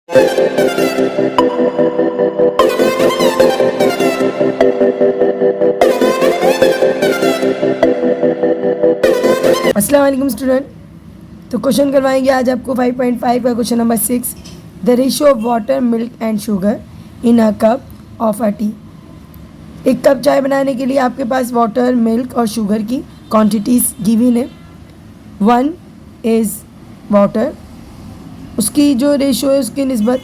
अस्सलाम वालेकुम स्टूडेंट। तो क्वेश्चन करवाएंगे आज आपको 5.5 का question number 6। The ratio of water, milk and sugar in a cup of a T. एक कप चाय बनाने के लिए आपके पास वाटर, मिल्क और शुगर की क्वांटिटीज़ गिवन है। 1 इज़ वाटर, उसकी जो रेशियो है उसकी निस्बत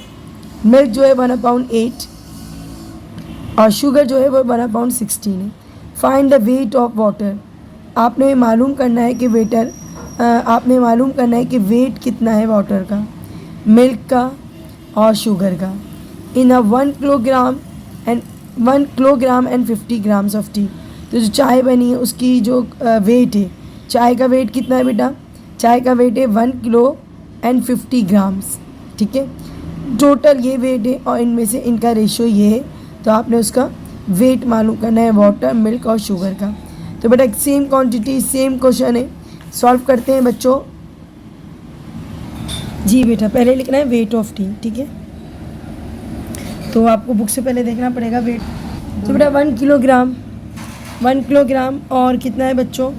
मिल्क जो है 1/8 और शुगर जो है वो 1/16 है। Find the weight of water. आपने मालूम करना है कि वेट कितना है वाटर का, मिल्क का और शुगर का। इन अ 1 kilogram and 50 grams of T. तो जो चाय बनी है उसकी जो वेट है, चाय का वेट कितना है बेटा? चाय का वेट है 1 किलो एंड 50 ग्राम्स। ठीक है, टोटल ये वेट है और इनमें से इनका रेशियो ये है। तो आपने उसका वेट मालूम करना है वाटर, मिल्क और शुगर का। तो बेटा सेम क्वांटिटी, सेम क्वेश्चन है, सॉल्व करते हैं बच्चों। जी बेटा, पहले लिखना है वेट ऑफ टी। ठीक है, तो आपको बुक से पहले देखना पड़ेगा वेट। तो बेटा 1 किलोग्राम और कितना है बच्चों?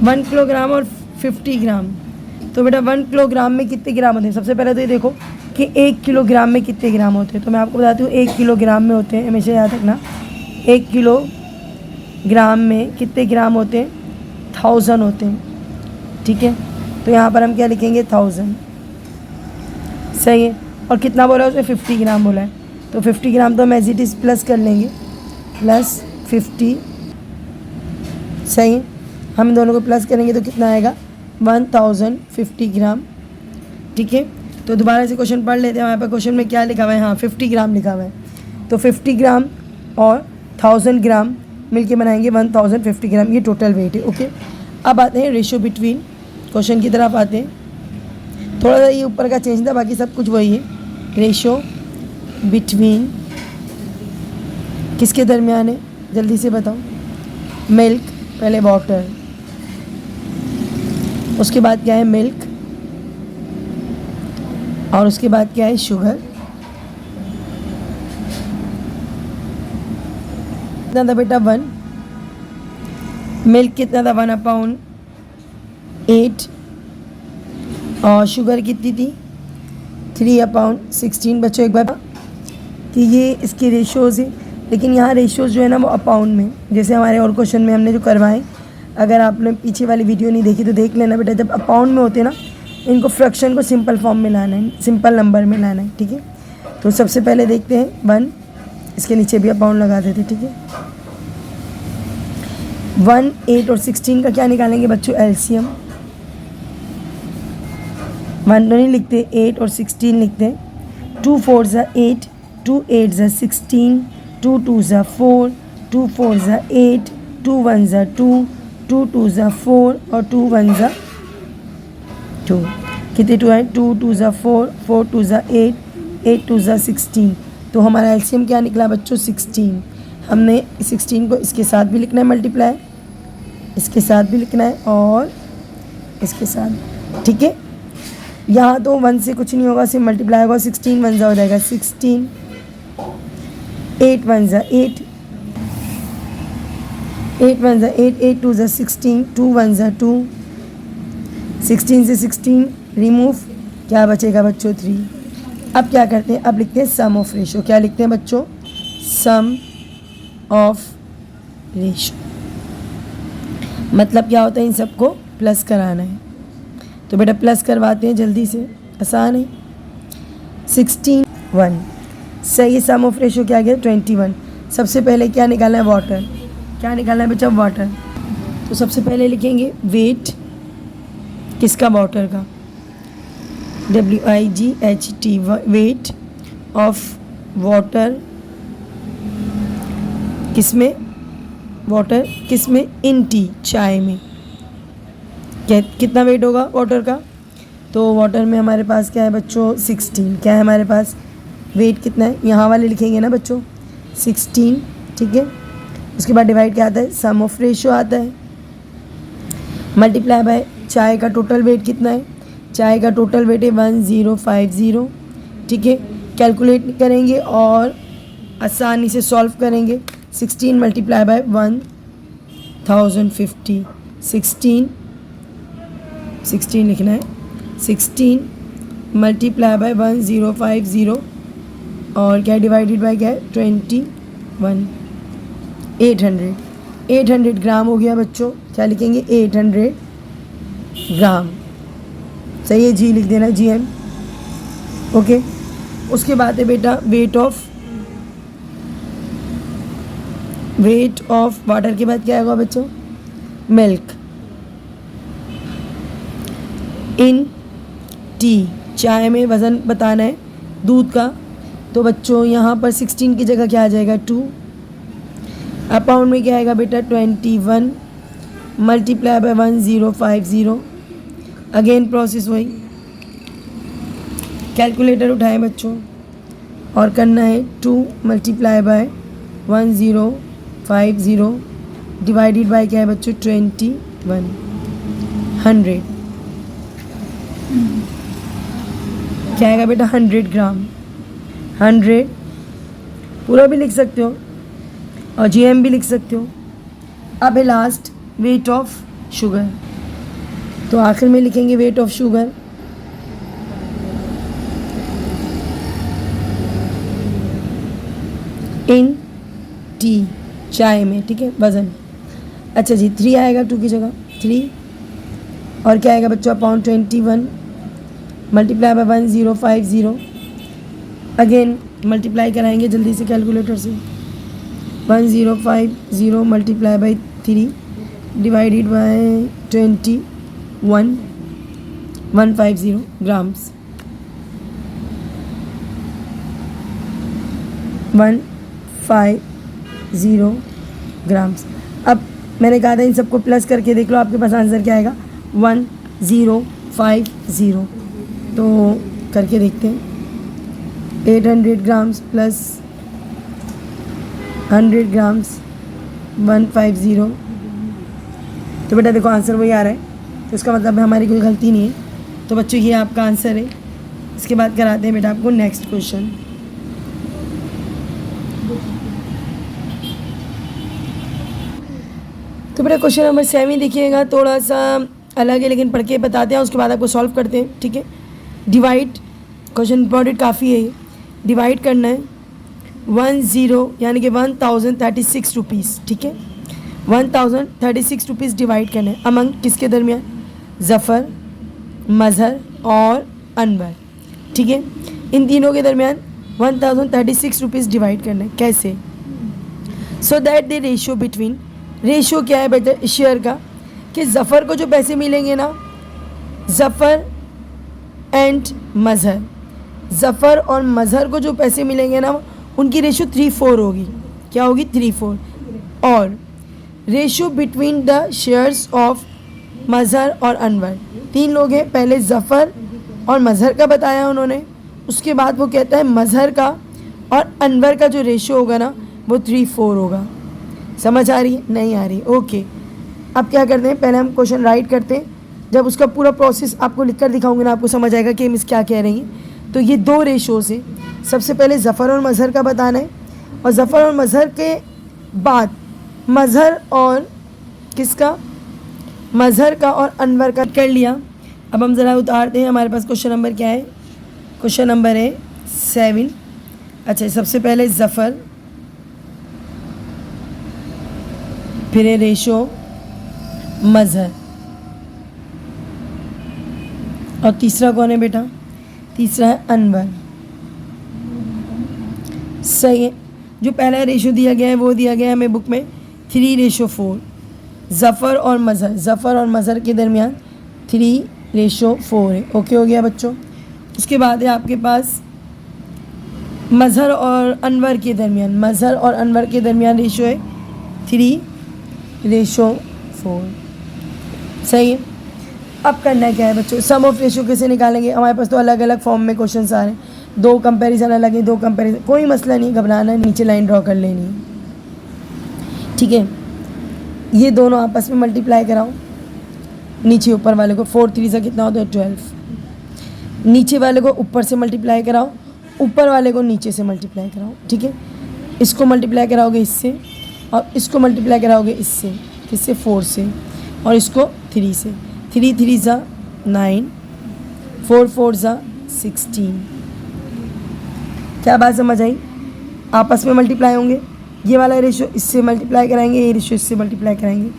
1 किलोग्राम और 50 ग्राम। तो बेटा 1 किलोग्राम में कितने ग्राम होते हैं? सबसे पहले तो ये देखो कि 1 किलोग्राम में कितने ग्राम होते हैं। तो मैं आपको बताती हूँ 1 किलोग्राम में होते हैं, हमेशा याद रखना, 1 किलोग्राम में कितने ग्राम होते हैं? 1000 होते हैं। ठीक है, तो यहाँ पर हम क्या लिखेंगे? 1000। सही है। और कितना बोला है उसने? 50 ग्राम बोला है। तो 50 ग्राम तो हम एज इट इज़ प्लस कर लेंगे, प्लस 50। सही है, हम दोनों को प्लस करेंगे तो कितना आएगा? 1050 ग्राम। ठीक है, तो दोबारा से क्वेश्चन पढ़ लेते हैं। वहाँ पर क्वेश्चन में क्या लिखा हुआ है? हाँ, 50 ग्राम लिखा हुआ है। तो 50 ग्राम और 1000 ग्राम मिलके बनाएंगे 1050 ग्राम, ये टोटल वेट है। ओके, अब आते हैं रेशियो बिटवीन। क्वेश्चन की तरफ आते हैं। थोड़ा सा ये ऊपर का चेंज था, बाकी सब कुछ वही है। रेशियो बिटवीन किसके दरमियान है? जल्दी से बताओ। मिल्क, पहले वाटर, उसके बाद क्या है? मिल्क, और उसके बाद क्या है? शुगर। कितना था बेटा? 1। मिल्क कितना था? 1/8। और शुगर कितनी थी? 3/16। बच्चों एक बार कि ये इसके रेशियोज़ है, लेकिन यहाँ रेशियोज़ जो है ना वो अपाउंड में, जैसे हमारे और क्वेश्चन में हमने जो करवाए, अगर आपने पीछे वाली वीडियो नहीं देखी तो देख लेना बेटा। जब अपाउंड में होते हैं ना, इनको फ्रैक्शन को सिंपल फॉर्म में लाना है, सिंपल नंबर में लाना है। ठीक है, तो सबसे पहले देखते हैं 1, इसके नीचे भी अपाउंड लगा देते। ठीक है, 1, 8 और 16 का क्या निकालेंगे बच्चों? एलसीएम। 1 तो नहीं लिखते, 8 और 16 लिखते हैं। 2 4 ज़ा 8, 2 8 ज़ा 16, 2 2 ज़ा 4, 2 4 ज़ा 8, 2 1 ज़ा 2, 2 2 ज़ा 4 और 2 1 ज़ा 2। कितने 2 है? 2 2 ज़ा 4, 4 2 ज़ा 8, 8 2 ज़ा 16। तो हमारा एलसीएम क्या निकला बच्चों? 16। हमने 16 को इसके साथ भी लिखना है मल्टीप्लाई, इसके साथ भी लिखना है और इसके साथ। ठीक है, यहाँ तो 1 से कुछ नहीं होगा, सिर्फ मल्टीप्लाई होगा। 16 1 ज़ा हो जाएगा 16, 8 1 ज़ा 8, 8 1 ज़ा 8, 8 2 ज़ा 16, 2 1 ज़ा 2। 16 से 16 रिमूव, क्या बचेगा बच्चों? 3। अब क्या करते हैं? अब लिखते हैं सम ऑफ रेशियो। क्या लिखते हैं बच्चों? Sum of ratio. मतलब क्या होता है? इन सबको प्लस कराना है। तो बेटा प्लस करवाते हैं जल्दी से, आसान है। 16 1। सही, सम ऑफ रेशियो क्या गया? 21। सबसे पहले क्या निकालना है? वाटर। क्या निकालना है बच्चा? वाटर। तो सबसे पहले लिखेंगे वेट किसका? वाटर का। WIGHT, weight of water. किसमें? वाटर किसमें? इन टी, चाय में। कितना वेट होगा वाटर का? तो वाटर में हमारे पास क्या है बच्चों? 16। क्या है हमारे पास? वेट कितना है? यहाँ वाले लिखेंगे ना बच्चों, 16। ठीक है, उसके बाद डिवाइड क्या आता है? सम ऑफ रेशियो आता है, मल्टीप्लाई बाय चाय का टोटल वेट कितना है? चाय का टोटल वेट है 1050। ठीक है, कैलकुलेट करेंगे और आसानी से सॉल्व करेंगे। 16 मल्टीप्लाई बाय 1050, 16 लिखना है, 16 मल्टीप्लाई बाय 1050 और क्या डिवाइडेड बाय क्या है 21, 800 ग्राम हो गया बच्चों। क्या लिखेंगे 800 ग्राम, सही है, जी लिख देना, GM। ओके, उसके बाद है बेटा वेट ऑफ वाटर के बाद क्या होगा बच्चों, मिल्क इन टी, चाय में वज़न बताना है दूध का, तो बच्चों यहाँ पर 16 की जगह क्या आ जाएगा 2, अपाउंड में क्या आएगा बेटा 21 मल्टीप्लाई बाय 1050, अगेन प्रोसेस वही, कैलकुलेटर उठाएं बच्चों और करना है 2 मल्टीप्लाई बाय 1050 डिवाइडेड बाय क्या है बच्चों 21, 100 क्या आएगा बेटा 100 ग्राम, 100 पूरा भी लिख सकते हो और GM भी लिख सकते हो। अब है लास्ट वेट ऑफ शुगर, तो आखिर में लिखेंगे weight of sugar, in T, चाय में, ठीक है, वज़न। अच्छा जी, 3 आएगा 2 की जगह 3, और क्या आएगा बच्चों upon 21 multiply by 1050, again multiply कराएंगे जल्दी से कैलकुलेटर से, 1050 multiply by 3 divided by 21, 150 grams, 150 grams. अब मैंने कहा था इन सबको प्लस करके देख लो, आपके पास आंसर क्या आएगा 1050, तो करके देखते हैं 800 ग्राम्स प्लस 100 ग्राम्स 150, तो बेटा देखो आंसर वही आ रहा है, तो इसका मतलब हमारी कोई गलती नहीं है। तो बच्चों ये आपका आंसर है। इसके बाद कराते हैं बेटा आपको नेक्स्ट क्वेश्चन। तो बेटा क्वेश्चन नंबर 7 देखिएगा, थोड़ा सा अलग है लेकिन पढ़ के बताते हैं, उसके बाद आपको सॉल्व करते हैं, ठीक है। डिवाइड, क्वेश्चन इंपॉर्टेंट काफ़ी है ये, डिवाइड करना है 10 यानी कि 1036 रुपीज़, ठीक है, 1036 रुपीज़ डिवाइड करना है अमंग किसके दरमियान, ज़फ़र, मज़हर और अनवर, ठीक है, इन तीनों के दरमियान 1036 रुपीज़ डिवाइड करना है। कैसे, so that the ratio between, ratio क्या है बेटा शेयर का, कि ज़फ़र को जो पैसे मिलेंगे ना, ज़फ़र एंड मज़हर, ज़फ़र और मज़हर को जो पैसे मिलेंगे ना उनकी रेशियो 3:4 होगी। क्या होगी 3:4। और ratio between the shares of Mazhar और अनवर, 3 लोग हैं, पहले ज़फ़र और मज़हर का बताया उन्होंने, उसके बाद वो कहता है मज़हर का और अनवर का जो रेशियो होगा ना वो 3:4 होगा। समझ आ रही है, नहीं आ रही, ओके। अब क्या करते हैं, पहले हम क्वेश्चन राइट करते हैं, जब उसका पूरा प्रोसेस आपको लिखकर दिखाऊंगी ना आपको समझ आएगा कि मिस क्या कह रही हैं। तो ये 2 रेशो से सबसे पहले ज़फ़र और मज़हर का बताना है, और ज़फ़र और मज़हर के बाद मज़हर और किसका, मज़हर का और अनवर का कर लिया। अब हम ज़रा उतारते हैं, हमारे पास क्वेश्चन नंबर क्या है, क्वेश्चन नंबर है 7। अच्छा, सबसे पहले ज़फ़र, फिर है रेशो मज़हर, और तीसरा कौन है बेटा, तीसरा है अनवर। सही है, जो पहला रेशो दिया गया है वो दिया गया है हमें बुक में 3:4, ज़फ़र और मज़हर, ज़फ़र और मज़हर के दरमियान 3:4 है। ओके हो गया बच्चों। उसके बाद है आपके पास मज़हर और अनवर के दरमियान, मज़हर और अनवर के दरमियान रेशो है 3:4। सही है। अब करना क्या है बच्चों, सम ऑफ रेशो कैसे निकालेंगे, हमारे पास तो अलग अलग फॉर्म में क्वेश्चन आ रहे हैं, 2 कंपैरिजन अलग है, 2 कंपैरिजन, कोई मसला नहीं, घबराना है, नीचे लाइन ड्रॉ कर लेनी है, ठीक है। ये दोनों आपस में मल्टीप्लाई कराओ, नीचे ऊपर वाले को, 4 3 से कितना होता है 12, नीचे वाले को ऊपर से मल्टीप्लाई कराओ ऊपर वाले को नीचे से मल्टीप्लाई कराओ, ठीक है। इसको मल्टीप्लाई कराओगे इससे और इसको मल्टीप्लाई कराओगे इससे, किससे, 4 से, और इसको 3 से। 3 3 ज़ा 9, 4 4 ज़ा 16। क्या बात समझ आई? आपस में मल्टीप्लाई होंगे, ये वाला रेशो इससे मल्टीप्लाई कराएंगे, ये रेशो इससे मल्टीप्लाई कराएंगे।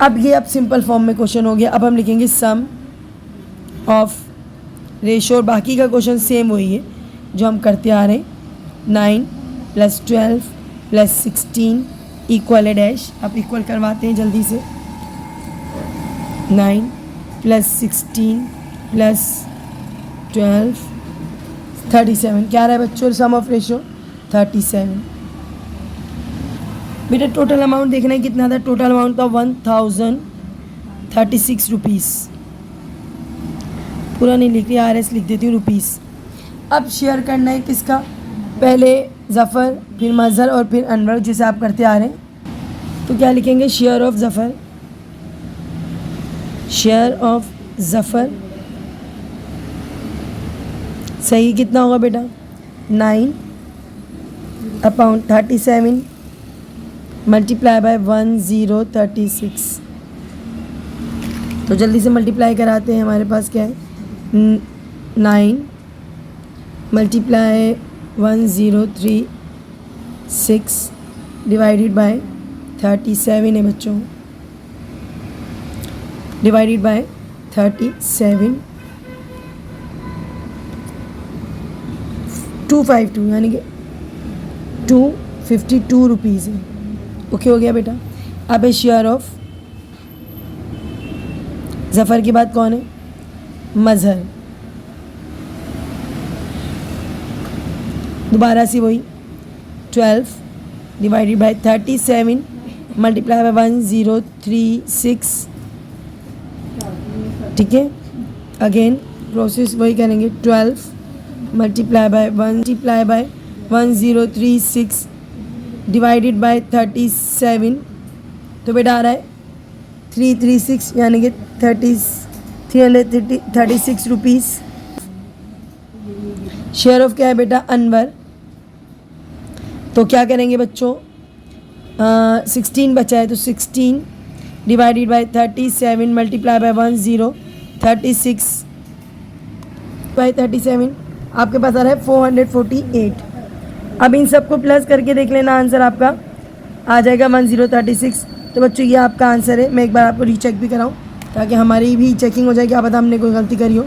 अब ये अब सिंपल फॉर्म में क्वेश्चन हो गया। अब हम लिखेंगे सम ऑफ रेशो, और बाकी का क्वेश्चन सेम वही है जो हम करते आ रहे हैं। 9 + 12 + 16 इक्वल है डैश। अब इक्वल करवाते हैं जल्दी से। 9 + 16 + 12 37। क्या रहा है बच्चों सम ऑफ रेशो? 37। बेटा टोटल अमाउंट देखना है कितना था। टोटल अमाउंट था 1036 रुपीज़। पूरा नहीं लिख रही, RS लिख देती हूँ रुपीज़। अब शेयर करना है किसका? पहले ज़फ़र, फिर मज़हर और फिर अनवर, जिसे आप करते आ रहे हैं। तो क्या लिखेंगे? Share of Zafar, share of Zafar सही कितना होगा बेटा? 9/37 मल्टीप्लाई बाय 1036। तो जल्दी से मल्टीप्लाई कराते हैं। हमारे पास क्या है? 9 मल्टीप्लाई 1036 डिवाइडेड बाय 37 है बच्चों, डिवाइडेड बाय 37 252 यानी कि 252 रुपीज़ है। ओके हो गया बेटा। अब है शेयर ऑफ ज़फ़र के बाद कौन है? मज़हर। दोबारा से वही 12 डिवाइडेड बाय 37 मल्टीप्लाई बाय 1036, ठीक है। अगेन प्रोसेस वही करेंगे। 12 मल्टीप्लाई बाय 1036 डिवाइडेड बाय 37। तो बेटा आ रहा है 336 यानी कि 336 रुपीज़। शेयर ऑफ क्या है बेटा? अनवर। तो क्या करेंगे बच्चों? 16 बचा है, तो 16 divided by 37 multiply by 1036 by 37 आपके पास आ रहा है 448। अब इन सबको प्लस करके देख लेना, आंसर आपका आ जाएगा 1036। तो बच्चों ये आपका आंसर है। मैं एक बार आपको रीचेक भी कराऊं ताकि हमारी भी चेकिंग हो जाए, क्या पता हमने कोई गलती करी हो।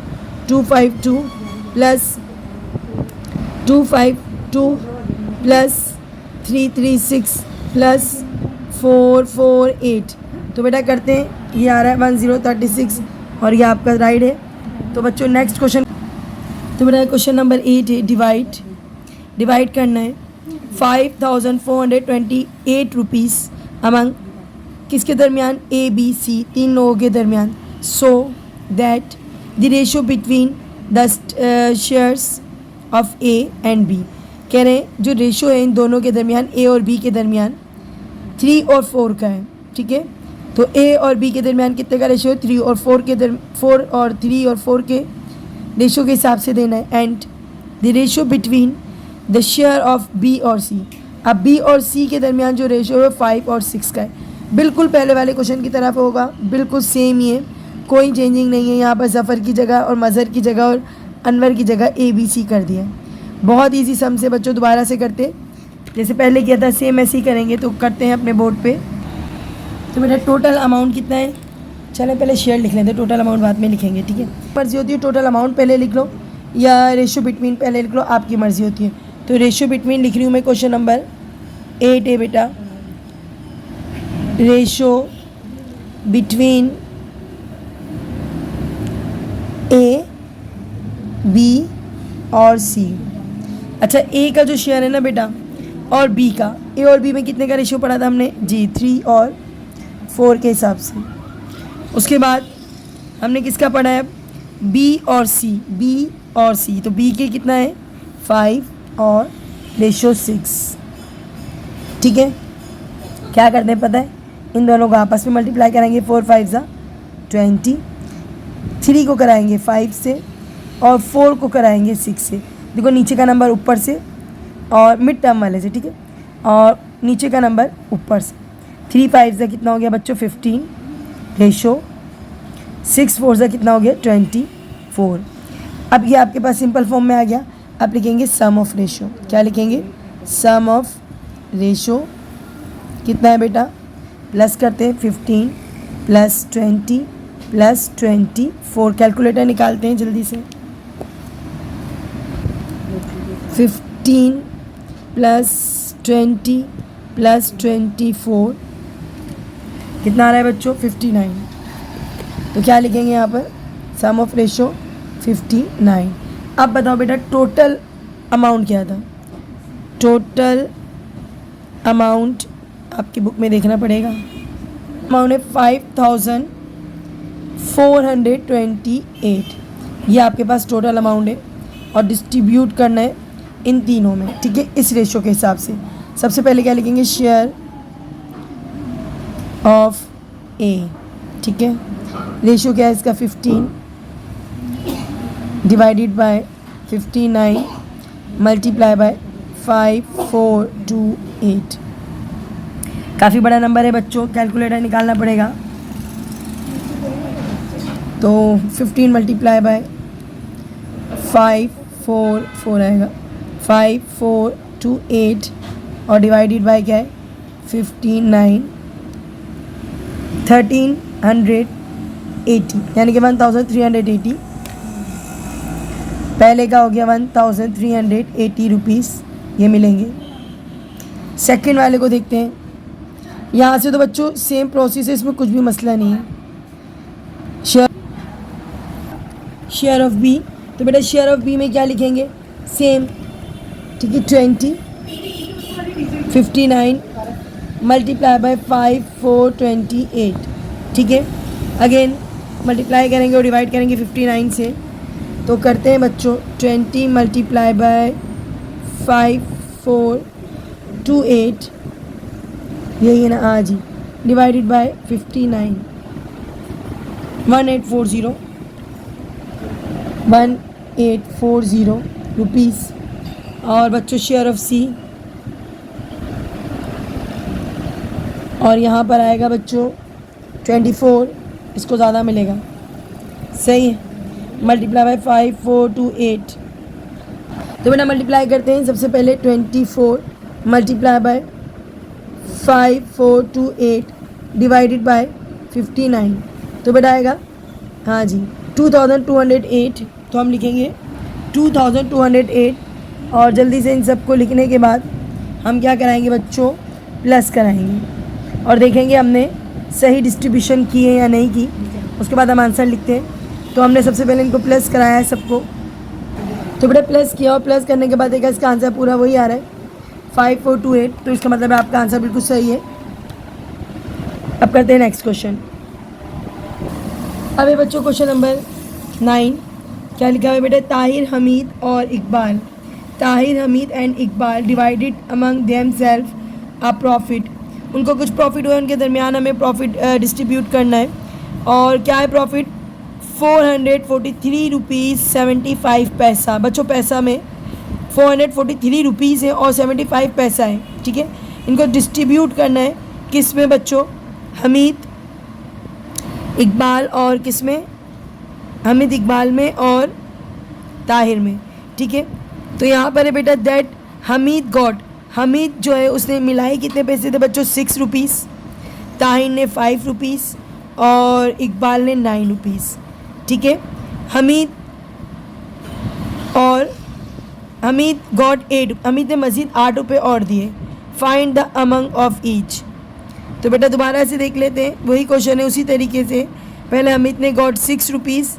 252 प्लस 336 प्लस 448। तो बेटा करते हैं, ये आ रहा है 1036 और ये आपका राइट है। तो बच्चों नेक्स्ट क्वेश्चन, तो बेटा क्वेश्चन नंबर 8 है डिवाइड करना है 5428 रुपीज़ अमंग किसके दरमियान? ABC, 3 लोगों के दरमियान। So that the ratio between the shares of A and B। कह रहे हैं जो रेशो है इन दोनों के दरमियान, A और B के दरमियान 3 और 4 का है, ठीक है। तो A और B के दरमियान कितने का रेशो है? 3 और 4 के 4 और 3 और 4 के रेशो के हिसाब से देना है। And the ratio between the share of B और C। अब B और C के दरमियान जो रेशो है 5 और 6 का है। बिल्कुल पहले वाले क्वेश्चन की तरफ होगा, बिल्कुल सेम ही है, कोई चेंजिंग नहीं है। यहाँ पर ज़फ़र की जगह और मज़हर की जगह और अनवर की जगह ABC कर दिया है। बहुत इजी सम से बच्चों, दोबारा से करते जैसे पहले किया था सेम ऐसे ही करेंगे। तो करते हैं अपने बोर्ड पे। तो मेरा टोटल अमाउंट कितना है? चलें पहले शेयर लिख लेते हैं, टोटल अमाउंट बाद में लिखेंगे, ठीक है। मर्जी होती है टोटल अमाउंट पहले लिख लो या रेशो बिटवीन पहले लिख लो, आपकी मर्जी होती है। तो रेशो बिटवीन लिख रही हूँ मैं। क्वेश्चन नंबर 8 है बेटा, रेशो बिटवीन A, B और C। अच्छा A का जो शेयर है ना बेटा और B का, A और B में कितने का रेशियो पढ़ा था हमने जी? 3 और 4 के हिसाब से। उसके बाद हमने किसका पढ़ा है? B और C, B और C। तो B के कितना है? 5 और रेशियो 6, ठीक है। क्या करते हैं पता है? इन दोनों को आपस में मल्टीप्लाई करेंगे। 4 5 ज़ा 20, 3 को कराएंगे 5 से और 4 को कराएंगे 6 से। देखो नीचे का नंबर ऊपर से और मिड टर्म वाले से, ठीक है, और नीचे का नंबर ऊपर से। 3 5 से कितना हो गया बच्चों 15 रेशो 6 4 से कितना हो गया 24। अब ये आपके पास सिंपल फॉर्म में आ गया। अब लिखेंगे सम ऑफ रेशो। क्या लिखेंगे? सम ऑफ रेशो कितना है बेटा? प्लस करते हैं 15 प्लस 20 प्लस 24। कैलकुलेटर निकालते हैं जल्दी से। 15 प्लस 20 प्लस 24 कितना आ रहा है बच्चों? 59। तो क्या लिखेंगे यहाँ पर? सम ऑफ रेशो 59। अब बताओ बेटा टोटल अमाउंट क्या था? टोटल अमाउंट आपकी बुक में देखना पड़ेगा। अमाउंट है 5428। ये आपके पास टोटल अमाउंट है और डिस्ट्रीब्यूट करना है इन तीनों में, ठीक है, इस रेशो के हिसाब से। सबसे पहले क्या लिखेंगे? शेयर ऑफ ए, ठीक है। रेशो क्या है इसका? 15 डिवाइडेड बाय 59 मल्टीप्लाई बाय 5428। काफ़ी बड़ा नंबर है बच्चों, कैलकुलेटर निकालना पड़ेगा। तो 15 मल्टीप्लाई बाय 544 आएगा 5428 और डिवाइडेड बाय क्या है 59 1380 यानी कि 1380। पहले का हो गया 1380 रुपीज़ ये मिलेंगे। सेकंड वाले को देखते हैं। यहाँ से तो बच्चों सेम प्रोसेस है, इसमें कुछ भी मसला नहीं है। शेयर ऑफ बी, तो बेटा शेयर ऑफ बी में क्या लिखेंगे? सेम, ठीक है, 20 59 मल्टीप्लाई बाय 5428, ठीक है। अगेन मल्टीप्लाई करेंगे और डिवाइड करेंगे 59 से, तो करते हैं बच्चों 20 मल्टीप्लाई बाय 5428 यही है ना? हाँ जी, डिवाइडेड बाय 59 1840 रुपीज़। और बच्चों शेयर ऑफ सी, और यहाँ पर आएगा बच्चों 24, इसको ज़्यादा मिलेगा, सही है, मल्टीप्लाई बाय 5428। तो बेटा मल्टीप्लाई करते हैं। सबसे पहले 24 मल्टीप्लाई बाय 5428 डिवाइडेड बाय 59, तो बेटा आएगा हाँ जी 2208। तो हम लिखेंगे 2208 और जल्दी से इन सबको लिखने के बाद हम क्या कराएंगे बच्चों? प्लस कराएंगे और देखेंगे हमने सही डिस्ट्रीब्यूशन की है या नहीं की। उसके बाद हम आंसर लिखते हैं। तो हमने सबसे पहले इनको प्लस कराया है सबको, तो बेटा प्लस किया और प्लस करने के बाद देखा इसका आंसर पूरा वही आ रहा है 5428। तो इसका मतलब है आपका आंसर बिल्कुल सही है। अब करते हैं नेक्स्ट क्वेश्चन। अब ये बच्चों क्वेश्चन नंबर 9 क्या लिखा है बेटा? ताहिर हमीद और Iqbal, Tahir Hamid and Iqbal divided among them self a profit. उनको कुछ प्रॉफिट हुआ, उनके दरमियान हमें प्रॉफिट डिस्ट्रीब्यूट करना है। और क्या है प्रॉफिट? 443 रुपीज़ 75 पैसा। बच्चों पैसा में 443 रुपीज़ है और 75 पैसा है, ठीक है। इनको डिस्ट्रीब्यूट करना है किस में बच्चों? हमीद इकबाल और किस में? हमीद इकबाल में और ताहिर में, ठीक है। तो यहाँ पर है बेटा दैट हमीद गॉट, हमीद जो है उसने मिलाई कितने पैसे थे बच्चों? 6 रुपीज़, ताहिर ने 5 रुपीज़ और इकबाल ने 9 रुपीज़, ठीक है। हमीद गॉट 8, हमीद ने मज़ीद 8 रुपये और दिए। Find the among of each. तो बेटा दोबारा से देख लेते हैं, वही क्वेश्चन है उसी तरीके से। पहले हमीद ने got 6 rupees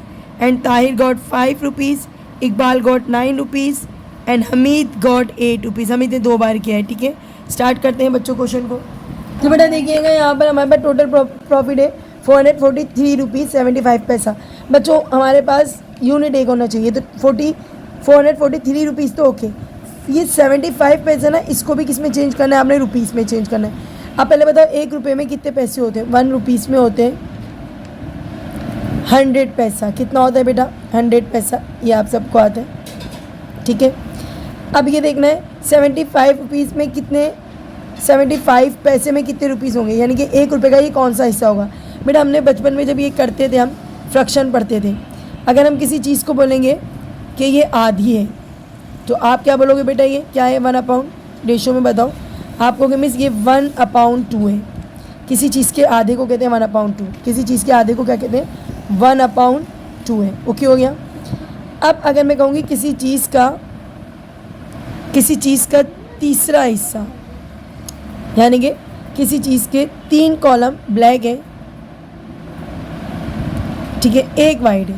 and Tahir got 5 rupees, Iqbal got 9 rupees and Hamid got 8 rupees. Hamid ने 2 बार किया है, ठीक है। स्टार्ट करते हैं बच्चों क्वेश्चन को। तो बेटा देखिएगा यहाँ पर हमारे पास टोटल प्रॉफिट है 443 रुपीज़ 75 पैसा। बच्चों हमारे पास यूनिट एक होना चाहिए, तो 443 रुपीज़ तो ओके। ये 75 पैसा ना, इसको भी किस में चेंज करना है? आपने रुपीज़ में चेंज करना है। अब पहले बताओ 1 रुपये में कितने पैसे होते हैं? 1 रुपीज़ में होते हैं 100 पैसा। कितना होता है बेटा? 100 पैसा, ये आप सबको आता है, ठीक है। अब ये देखना है 75 रुपीज़ में कितने, 75 पैसे में कितने रुपीज़ होंगे, यानी कि 1 रुपये का ये कौन सा हिस्सा होगा। बेटा हमने बचपन में जब ये करते थे, हम फ्रैक्शन पढ़ते थे, अगर हम किसी चीज़ को बोलेंगे कि ये आधी है तो आप क्या बोलोगे बेटा, ये क्या है 1/, रेशो में बताओ। आप कहोगे मिस ये 1/2 है। किसी चीज़ के आधे को कहते हैं 1/2, किसी चीज़ के आधे को क्या कहते हैं 1/2 है। ओके हो गया। अब अगर मैं कहूँगी किसी चीज़ का तीसरा हिस्सा, यानी कि किसी चीज़ के 3 कॉलम ब्लैक है, ठीक है, 1 वाइट है,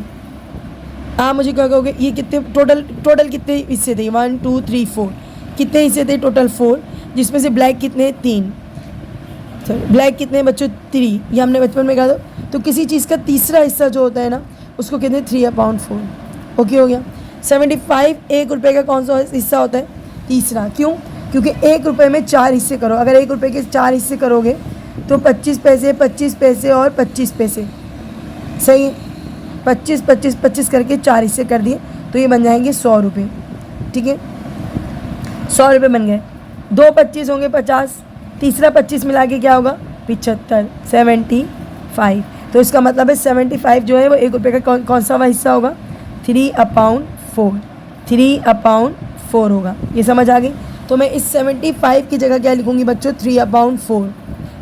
आप मुझे क्या कहोगे ये कितने टोटल कितने हिस्से थे, 1 2 3 4, कितने हिस्से थे टोटल 4, जिसमें से ब्लैक कितने 3, सॉरी ब्लैक कितने बच्चों 3, ये हमने बचपन में कहा था। तो किसी चीज़ का तीसरा हिस्सा जो होता है ना उसको कहते हैं 3/4। ओके हो गया। 75 1 रुपये का कौन सा हिस्सा होता है, तीसरा। क्यों, क्योंकि 1 रुपये में 4 हिस्से करो, अगर 1 रुपये के 4 हिस्से करोगे तो 25 पैसे 25 पैसे और 25 पैसे, सही है, 25 25 25 करके 4 हिस्से कर दिए तो ये बन जाएंगे 100 रुपये। ठीक है, 100 रुपये बन गए। 2 25 होंगे 50, तीसरा 25 मिला के क्या होगा 75, 75। तो इसका मतलब है 75 जो है वो 1 रुपये का कौन सा हिस्सा होगा, 3/4, 3/4 होगा। ये समझ आ गई। तो मैं इस 75 की जगह क्या लिखूँगी बच्चों, 3/4।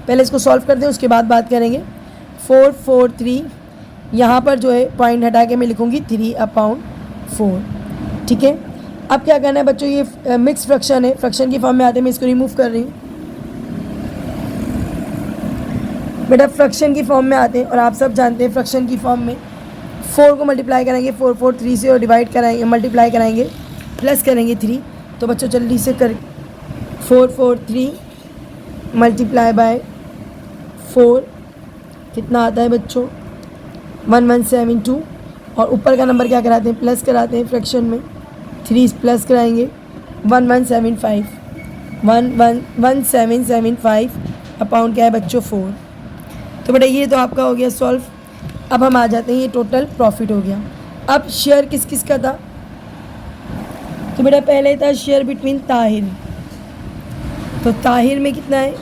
पहले इसको सॉल्व कर दें, उसके बाद बात करेंगे। 4 4 3, यहाँ पर जो है पॉइंट हटा के मैं लिखूँगी 3/4। ठीक है। अब क्या करना है बच्चों, ये मिक्स फ्रैक्शन है, फ्रैक्शन की फॉर्म में आते हैं, मैं इसको रिमूव कर रही हूँ। बेटा फ्रैक्शन की फॉर्म में आते हैं और आप सब जानते हैं फ्रैक्शन की फॉर्म में 4 को मल्टीप्लाई करेंगे 4 4 3 से और डिवाइड कराएंगे, मल्टीप्लाई कराएंगे, प्लस करेंगे 3। तो बच्चों जल्दी से कर, 4 4 3 मल्टीप्लाई बाय 4 कितना आता है बच्चों 1172, और ऊपर का नंबर क्या कराते हैं, प्लस कराते हैं फ्रैक्शन में, 3 प्लस कराएंगे 1175, 1775 अपॉन क्या है बच्चों 4। तो बेटा ये तो आपका हो गया सॉल्व। अब हम आ जाते हैं, ये टोटल प्रॉफिट हो गया। अब शेयर किस किस का था, तो बेटा पहले था शेयर बिटवीन ताहिर, तो ताहिर में कितना है,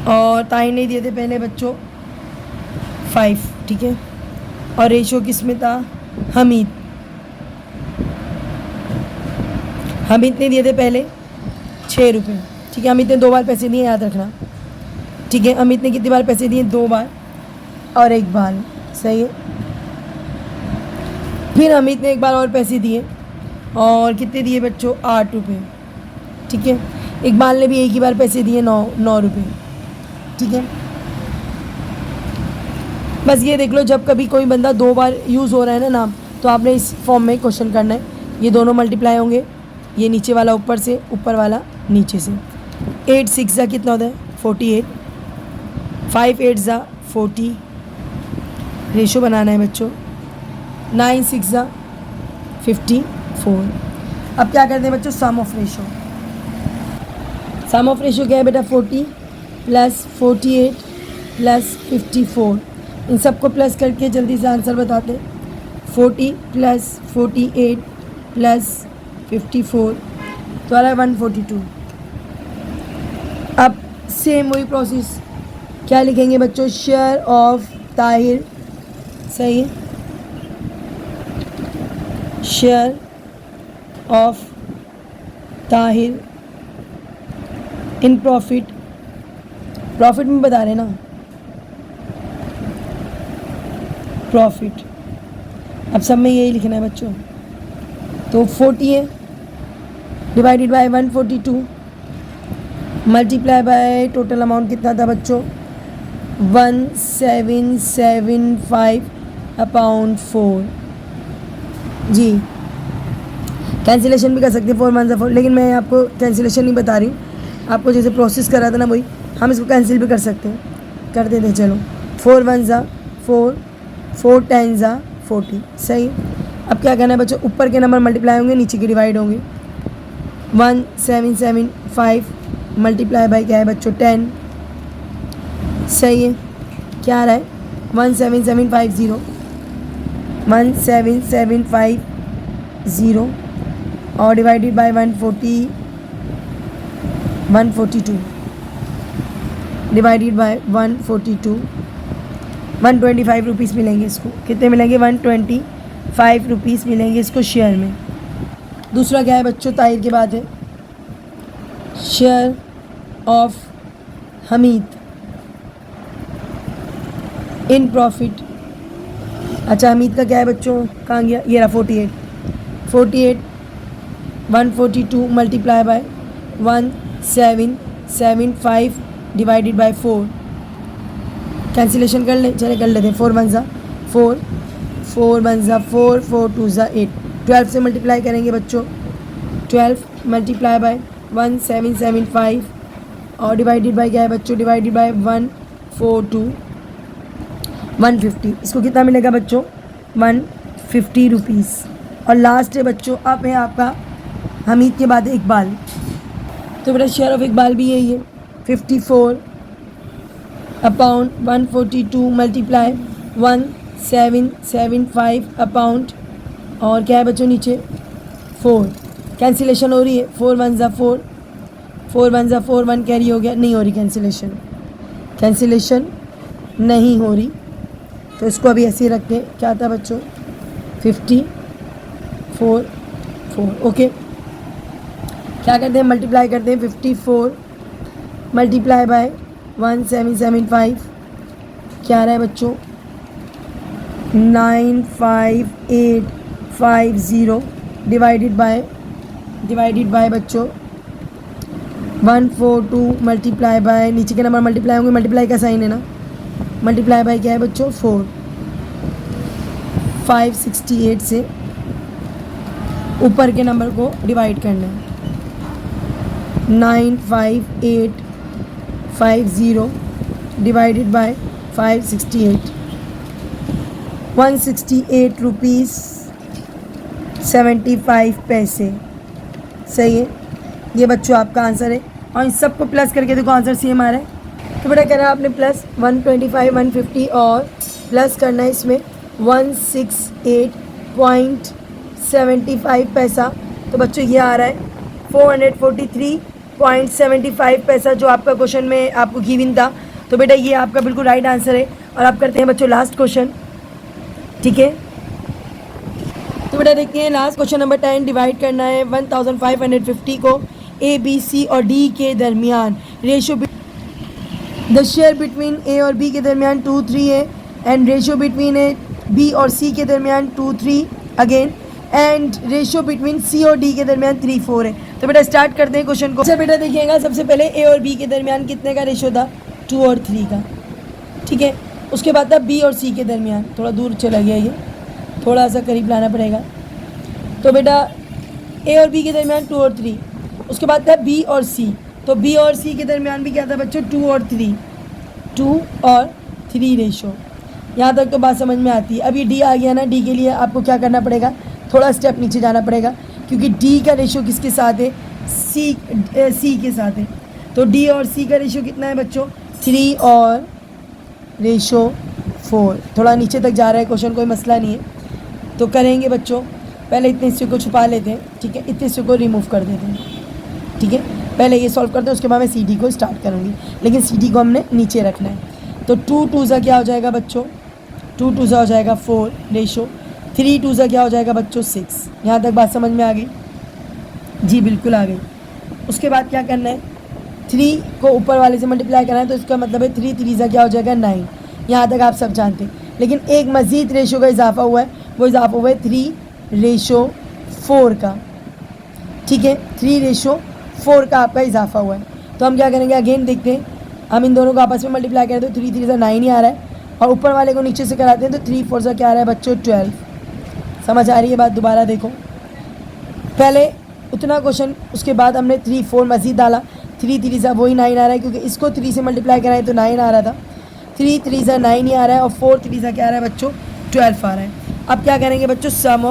और ताहिर ने दिए थे पहले बच्चों 5, ठीक है, और रेशो किस में था, हमीद ने दिए थे पहले 6 रुपये, ठीक है। अमित ने 2 बार पैसे दिए, याद रखना, ठीक है। अमित ने कितनी बार पैसे दिए, 2 बार और 1 बार, सही है। फिर अमित ने 1 बार और पैसे दिए, और कितने दिए बच्चों 8 रुपये, ठीक है। इकबाल ने भी 1 ही बार पैसे दिए 9 रुपये, ठीक है। बस ये देख लो, जब कभी कोई बंदा 2 बार यूज़ हो रहा है ना नाम, तो आपने इस फॉर्म में क्वेश्चन करना है। ये दोनों मल्टीप्लाई होंगे, ये नीचे वाला ऊपर से, ऊपर वाला नीचे से। 8 6 जा कितना होता है 48, 5 8 जा 40, रेशो बनाना है बच्चों, 9 6 जा 54। अब क्या करते हैं बच्चों, sum of ratio. Sum of ratio क्या है बेटा, 40 प्लस 48 प्लस 54, इन सबको प्लस करके जल्दी से आंसर बताते हैं। 40 प्लस 48 प्लस 54 तो आ रहा है 142। अब सेम वही प्रोसेस, क्या लिखेंगे बच्चों, शेयर ऑफ ताहिर, सही है, share of Tahir in profit, profit में बता रहे ना, प्रॉफिट। अब सब में यही लिखना है बच्चों। तो 40 है divided by 142 multiply by total amount कितना था बच्चों 1775 अपॉन 4। जी कैंसिलेशन भी कर सकते हैं, 4 1 4, लेकिन मैं आपको कैंसिलेशन नहीं बता रही हूँ, आपको जैसे प्रोसेस करा था ना वही, हम इसको कैंसिल भी कर सकते हैं, कर देते हैं। चलो 4 1 जा 4, 4 10 जा 40, सही। अब क्या करना है बच्चों, ऊपर के नंबर मल्टीप्लाई होंगे, नीचे के डिवाइड होंगे। 1775 मल्टीप्लाई बाई क्या है बच्चों 10, सही है। क्या आ रहा है 1775 1775 और divided by 142 divided by 142 125 rupees मिलेंगे इसको। कितने मिलेंगे? 125 रुपीज़ मिलेंगे इसको शेयर में। दूसरा क्या है बच्चों? ताहिर के बाद है share of Hamid in profit. अच्छा, हमीद का क्या है बच्चों? कहाँ गया? ये रहा 48 142 multiply by 1775 divided by 4। Cancellation कर ले, चले कर लेते हैं। 4 1 4 4 1 4 4 2 8। 12 से मल्टीप्लाई करेंगे बच्चों। 12 मल्टीप्लाई बाय 1775 और डिवाइडेड बाय क्या है बच्चों? Divided by 142 150। इसको कितना मिलेगा बच्चों? 150 रुपीज़। और लास्ट है बच्चों, अब है आपका हमीद के बाद इकबाल। तो बेटा शेयर ऑफ इकबाल भी यही है 54 अपॉन 142 मल्टीप्लाई 1775 अपॉन और क्या है बच्चों नीचे 4। कैंसिलेशन हो रही है। 4 1 4 4 1 4 1 कैरी हो गया, नहीं हो रही कैंसिलेशन नहीं हो रही। तो इसको अभी ऐसे ही रखते हैं। क्या था बच्चों? 54 4। ओके, क्या करते हैं? मल्टीप्लाई करते हैं। 54 मल्टीप्लाई बाय 1775 क्या आ रहा है बच्चों? 95850 डिवाइडेड बाय बच्चों 142 मल्टीप्लाई बाय, नीचे के नंबर मल्टीप्लाई होंगे, मल्टीप्लाई का साइन है ना, मल्टीप्लाई बाय क्या है बच्चों? 4। 568 से ऊपर के नंबर को डिवाइड करना है। 95850 डिवाइडेड बाय 568 168 रुपीज़ 75 पैसे। सही है, ये बच्चों आपका आंसर है। और इन सबको प्लस करके देखो आंसर सेम आ रहा है। तो बेटा कह रहा है आपने प्लस 125 150 और प्लस करना है इसमें 168.75 पैसा। तो बच्चों ये आ रहा है 443.75 पैसा जो आपका क्वेश्चन में आपको गिवन था। तो बेटा ये आपका बिल्कुल राइट आंसर है। और आप करते हैं बच्चों लास्ट क्वेश्चन। ठीक है, तो बेटा देखते हैं लास्ट क्वेश्चन नंबर 10। डिवाइड करना है 1550 को ए बी सी और डी के दरमियान। Ratio the share between A और बी के दरमियान 2-3 है and ratio between A B और सी के दरमियान 2-3 again and ratio between C और डी के दरमियान 3-4 है। तो बेटा स्टार्ट करते हैं क्वेश्चन को। अच्छा बेटा देखिएगा, सबसे पहले ए और बी के दरमियान कितने का रेशो था? 2 और 3 का। ठीक है, उसके बाद था बी और सी के दरमियान, थोड़ा दूर चला गया ये, थोड़ा सा करीब लाना पड़ेगा। तो बेटा ए और बी के दरमियान 2 और 3, उसके बाद था बी और सी। तो बी और सी के दरमियान भी क्या था बच्चों? 2 और 3 रेशो। यहाँ तक तो बात समझ में आती है। अब ये डी आ गया ना, डी के लिए आपको क्या करना पड़ेगा? थोड़ा स्टेप नीचे जाना पड़ेगा, क्योंकि डी का रेशो किसके साथ है? सी के साथ है। तो डी और सी का रेशो कितना है बच्चों? 3 और रेशो 4। थोड़ा नीचे तक जा रहा है क्वेश्चन, कोई मसला नहीं है। तो करेंगे बच्चों, पहले इतने हिस्से को छुपा लेते हैं। ठीक है, इतने हिस्से को रिमूव कर देते हैं। ठीक है, पहले ये सॉल्व करते हैं, उसके बाद मैं सी डी को स्टार्ट करूँगी, लेकिन सी डी को हमने नीचे रखना है। तो 2 2 सा क्या हो जाएगा बच्चों? 2 2 सा हो जाएगा 4 रेशो। 3 2 सा क्या हो जाएगा बच्चों? 6। यहाँ तक बात समझ में आ गई? जी बिल्कुल आ गई। उसके बाद क्या करना है? 3 को ऊपर वाले से मल्टीप्लाई करना है, तो इसका मतलब है 3 3 सा क्या हो जाएगा? 9। यहाँ तक आप सब जानते हैं, लेकिन एक मज़ीद रेशो का इजाफा हुआ है, वो इजाफा हुआ है 3 रेशो 4 का। ठीक है, 3 रेशो 4 का आपका इजाफा हुआ है। तो हम क्या करेंगे? अगेन देखते हैं, हम इन दोनों को आपस में मल्टीप्लाई करें तो 3 3 से 9 ही आ रहा है, और ऊपर वाले को नीचे से कराते हैं तो 3 4 से क्या आ रहा है बच्चों? 12। समझ आ रही है बात? दोबारा देखो, पहले उतना क्वेश्चन, उसके बाद हमने 3 4 मज़ीद डाला, 3 3 से वही 9 आ रहा है, क्योंकि इसको 3 से मल्टीप्लाई कराएं तो 9 आ रहा था। 3 3 से 9 ही आ रहा है, और 4 3 से क्या आ रहा है बच्चों? 12 आ रहा है। अब क्या करेंगे बच्चों? Sum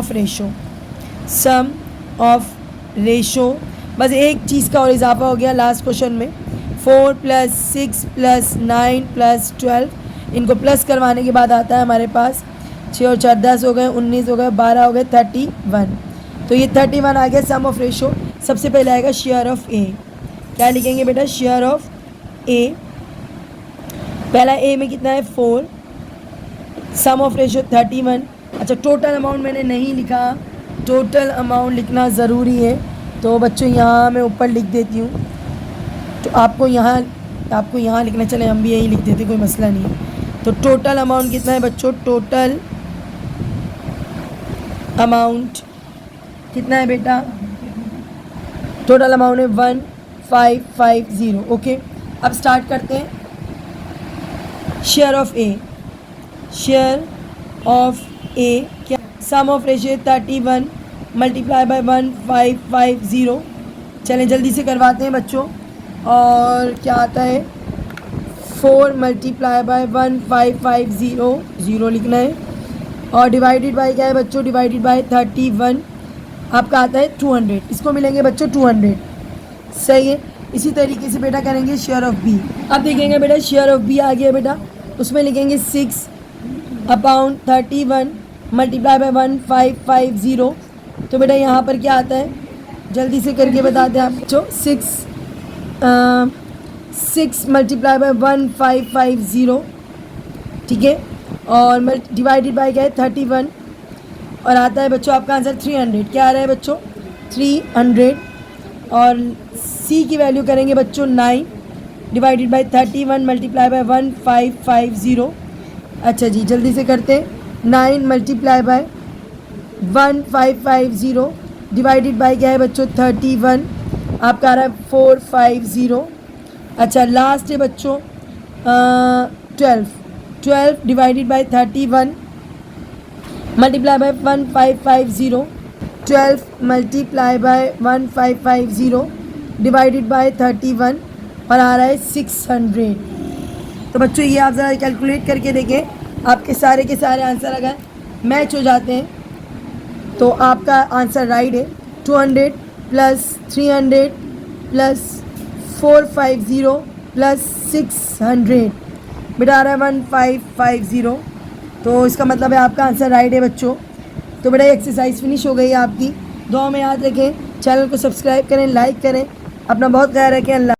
of ratio. बस एक चीज़ का और इजाफा हो गया लास्ट क्वेश्चन में। 4 + 6 + 9 + 12, इनको प्लस करवाने के बाद आता है हमारे पास 6 और 4 10 हो गए, 19 हो गए, 12 हो गए, 31। तो ये 31 आ गया सम ऑफ रेशो। सबसे पहले आएगा शेयर ऑफ ए। क्या लिखेंगे बेटा? शेयर ऑफ ए। पहला ए में कितना है 4, सम ऑफ रेशो 31। अच्छा टोटल अमाउंट मैंने नहीं लिखा, टोटल अमाउंट लिखना ज़रूरी है। तो बच्चों यहाँ मैं ऊपर लिख देती हूँ, तो आपको यहाँ लिखना, चले हम भी यही लिख देते, कोई मसला नहीं है। तो टोटल अमाउंट कितना है बच्चों? टोटल अमाउंट कितना है बेटा? टोटल अमाउंट है 1550। ओके, अब स्टार्ट करते हैं। Share of A, share of A क्या? Sum of ratio 31 multiply by 1550। चलें जल्दी से करवाते हैं बच्चों। और क्या आता है? 4 मल्टीप्लाई बाय 1550, 0 लिखना है। और डिवाइडेड बाय क्या है बच्चों? डिवाइडेड बाय 31 आपका आता है 200। इसको मिलेंगे बच्चों 200। सही है। इसी तरीके से बेटा करेंगे शेयर ऑफ बी। अब देखेंगे बेटा शेयर ऑफ बी आ गया बेटा, उसमें लिखेंगे 6 अपॉन 31 मल्टीप्लाई बाय 1550। तो बेटा यहाँ पर क्या आता है? जल्दी से करके बताते हैं आप बच्चों। 6 मल्टीप्लाई बाय 1550, ठीक है। और डिवाइडेड बाय क्या है? 31। और आता है बच्चों आपका आंसर 300। क्या आ रहा है बच्चों? 300। और सी की वैल्यू करेंगे बच्चों 9 डिवाइडेड बाय 31 मल्टीप्लाई बाय 1550। अच्छा जी जल्दी से करते हैं। 9 मल्टीप्लाई बाय 1550 डिवाइडेड बाय क्या है बच्चों? 31 आपका आ रहा है 450। अच्छा लास्ट है बच्चों 12 divided by 31 multiply by 1550। 12 multiply by 1550 divided by 31 और आ रहा है 600। तो बच्चों ये आप ज़रा कैलकुलेट करके देखें, आपके सारे के सारे आंसर अगर मैच हो जाते हैं तो आपका आंसर राइट है। 200 प्लस 300 प्लस 450 प्लस 600 बेटा आ रहा है 1550। तो इसका मतलब है आपका आंसर राइट है बच्चों। तो बेटा एक्सरसाइज फिनिश हो गई है आपकी। दुआ में याद रखें, चैनल को सब्सक्राइब करें, लाइक करें, अपना बहुत ख्याल रखें। अल्लाह।